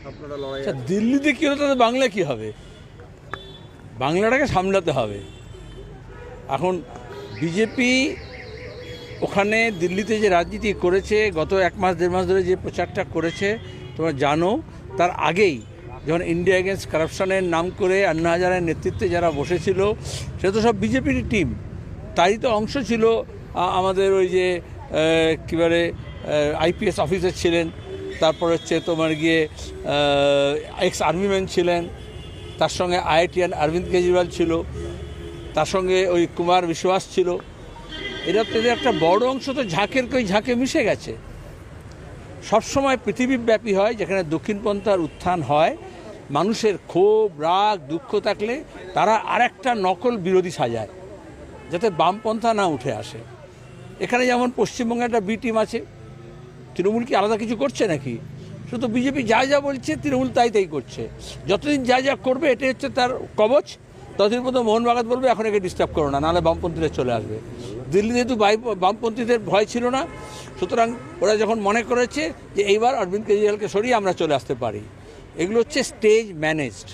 আপনারা লড়াই আচ্ছা, দিল্লিতে কী হলো তাদের বাংলা কী হবে? বাংলাটাকে সামলাতে হবে। এখন বিজেপি ওখানে দিল্লিতে যে রাজনীতি করেছে, গত 1-1.5 মাস ধরে যে প্রচারটা করেছে তোমরা জানো, তার আগেই যখন ইন্ডিয়া এগেনস্ট কারাপশনের নাম করে আন্না হাজারের নেতৃত্বে যারা বসেছিল সে তো সব বিজেপির টিম, তারই তো অংশ ছিল আমাদের ওই যে কী বলে আইপিএস অফিসার ছিলেন, তারপর হচ্ছে তোমার গিয়ে এক্স আর্মিম্যান ছিলেন, তার সঙ্গে আইআইটিয়ান অরবিন্দ কেজরিওয়াল ছিল, তার সঙ্গে ওই কুমার বিশ্বাস ছিল। এরা তো একটা বড় অংশ তো ঝাঁকের কই ঝাঁকে মিশে গেছে। সবসময় পৃথিবীব্যাপী হয় যেখানে দক্ষিণপন্থার উত্থান হয়, মানুষের ক্ষোভ রাগ দুঃখ থাকলে তারা আরেকটা নকল বিরোধী সাজায় যাতে বামপন্থা না উঠে আসে। এখানে যেমন পশ্চিমবঙ্গে একটা বি টিম আছে, তৃণমূল কি আলাদা কিছু করছে নাকি? শুধু বিজেপি যা যা বলছে তৃণমূল তাই তাই করছে। যতদিন যা যা করবে এটাই হচ্ছে তার কবচ, ততদিন পর্যন্ত মোহন বাগান বলবে এখন একে ডিস্টার্ব করো না, নাহলে বামপন্থীরা চলে আসবে। দিল্লিতে যেহেতু বামপন্থীদের ভয় ছিল না, সুতরাং ওরা যখন মনে করেছে যে এইবার অরবিন্দ কেজরিওয়ালকে সরিয়ে আমরা চলে আসতে পারি, এগুলো হচ্ছে স্টেজ ম্যানেজড।